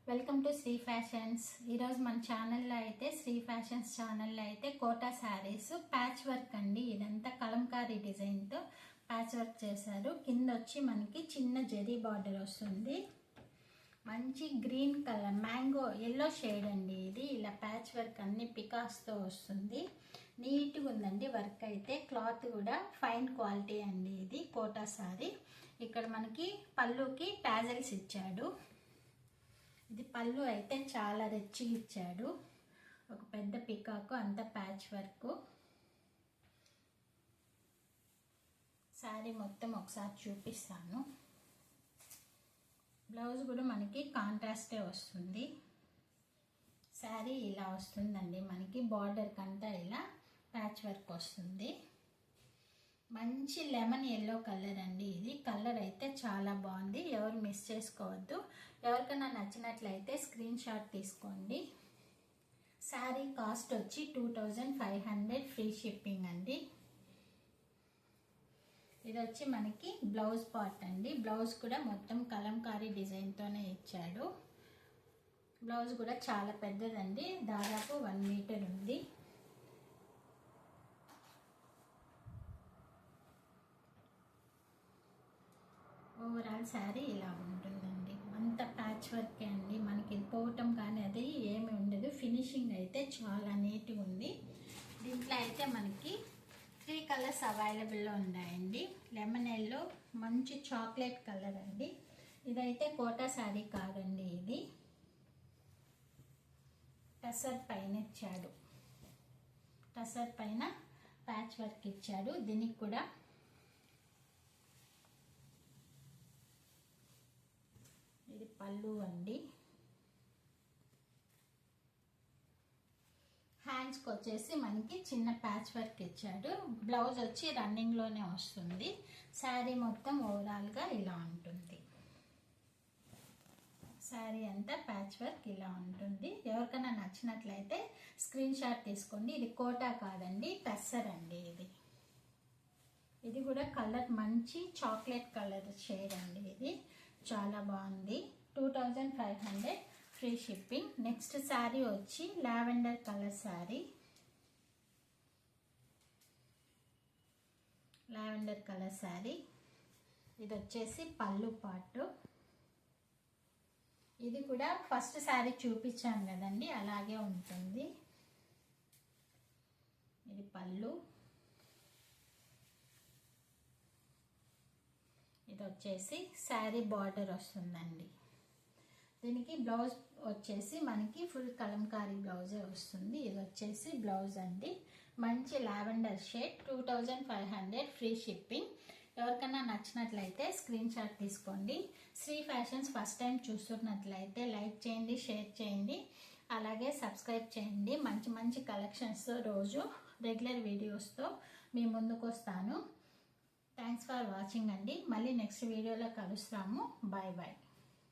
Welcome to Shri fashions. ఈరోజు మన ఛానల్లో అయితే శ్రీ ఫ్యాషన్స్ ఛానల్లో అయితే కోటా శారీస్ ప్యాచ్ వర్క్ అండి. ఇదంతా కలంకారీ డిజైన్తో ప్యాచ్ వర్క్ చేశారు. కింద వచ్చి మనకి చిన్న జరీ బార్డర్ వస్తుంది. మంచి green colour mango yellow shade అండి. ఇది ఇలా ప్యాచ్ వర్క్ అన్ని పికాస్తో వస్తుంది. నీట్గా ఉందండి వర్క్ అయితే. క్లాత్ కూడా ఫైన్ క్వాలిటీ అండి. ఇది కోటా శారీ. ఇక్కడ మనకి పళ్ళుకి టాజల్స్ ఇచ్చాడు. ఇది పళ్ళు అయితే చాలా రిచ్గా ఇచ్చాడు. ఒక పెద్ద పికాకు, అంత ప్యాచ్ వర్క్. శారీ మొత్తం ఒకసారి చూపిస్తాను. బ్లౌజ్ కూడా మనకి కాంట్రాస్టే వస్తుంది. శారీ ఇలా వస్తుందండి. మనకి బార్డర్ కంతా ఇలా ప్యాచ్ వర్క్ వస్తుంది. మంచి లెమన్ ఎల్లో కలర్ అండి. ఇది కలర్ అయితే చాలా బాగుంది. ఎవరు మిస్ చేసుకోవద్దు. ఎవరికైనా నచ్చినట్లయితే స్క్రీన్ షాట్ తీసుకోండి. శారీ కాస్ట్ వచ్చి 2500 ఫ్రీ షిప్పింగ్ అండి. ఇది వచ్చి మనకి బ్లౌజ్ పార్ట్ అండి. బ్లౌజ్ కూడా మొత్తం కలంకారీ డిజైన్తోనే ఇచ్చాడు. బ్లౌజ్ కూడా చాలా పెద్దదండి. దాదాపు 1 మీటర్ ఉంది. ఓవరాల్ శారీ ఇలా ఉంటుందండి. అంత ప్యాచ్ వర్కే అండి. మనకి పోవటం కానీ అది ఏమి ఉండదు. ఫినిషింగ్ అయితే చాలా నీట్గా ఉంది. దీంట్లో అయితే మనకి 3 కలర్స్ అవైలబుల్లో ఉన్నాయండి. లెమన్ ఎల్లో, మంచి చాక్లెట్ కలర్ అండి. ఇదైతే కోటా శారీ కాదండి. ఇది టసర్ పైన ఇచ్చాడు. టసర్ పైన ప్యాచ్ వర్క్ ఇచ్చాడు. దీనికి కూడా ఇది పళ్ళు అండి. హ్యాండ్స్కి వచ్చేసి మనకి చిన్న ప్యాచ్ వర్క్ ఇచ్చాడు. బ్లౌజ్ వచ్చి రన్నింగ్లోనే వస్తుంది. శారీ మొత్తం ఓవరాల్గా ఇలా ఉంటుంది. శారీ అంతా ప్యాచ్ వర్క్ ఇలా ఉంటుంది. ఎవరికైనా నచ్చినట్లయితే స్క్రీన్ షాట్ తీసుకోండి. ఇది కోటా కాదండి, టస్సర్ అండి. ఇది కూడా కలర్ మంచి చాక్లెట్ కలర్ షేడ్ అండి. ఇది చాలా బాగుంది. 2500 ఫ్రీ షిప్పింగ్. నెక్స్ట్ శారీ వచ్చి lavender colour sari. Lavender colour sari. ఇది వచ్చేసి పళ్ళు పార్ట్. ఇది కూడా ఫస్ట్ శారీ చూపించాం కదండి, అలాగే ఉంటుంది. ఇది పళ్ళు. ఇది వచ్చేసి శారీ బార్డర్ వస్తుందండి. దీనికి బ్లౌజ్ వచ్చేసి మనకి ఫుల్ కలంకారీ బ్లౌజే వస్తుంది. ఇది వచ్చేసి బ్లౌజ్ అండి. మంచి లావెండర్ షేడ్. 2500 free shipping. ఎవరికైనా నచ్చినట్లయితే స్క్రీన్ షాట్ తీసుకోండి. శ్రీ ఫ్యాషన్స్ ఫస్ట్ టైం చూస్తున్నట్లయితే లైక్ చేయండి, షేర్ చేయండి, అలాగే సబ్స్క్రైబ్ చేయండి. మంచి మంచి కలెక్షన్స్ రోజు రెగ్యులర్ వీడియోస్తో మీ ముందుకు వస్తాను. థ్యాంక్స్ ఫర్ వాచింగ్ అండి. మళ్ళీ నెక్స్ట్ వీడియోలో కలుస్తాము. Bye bye.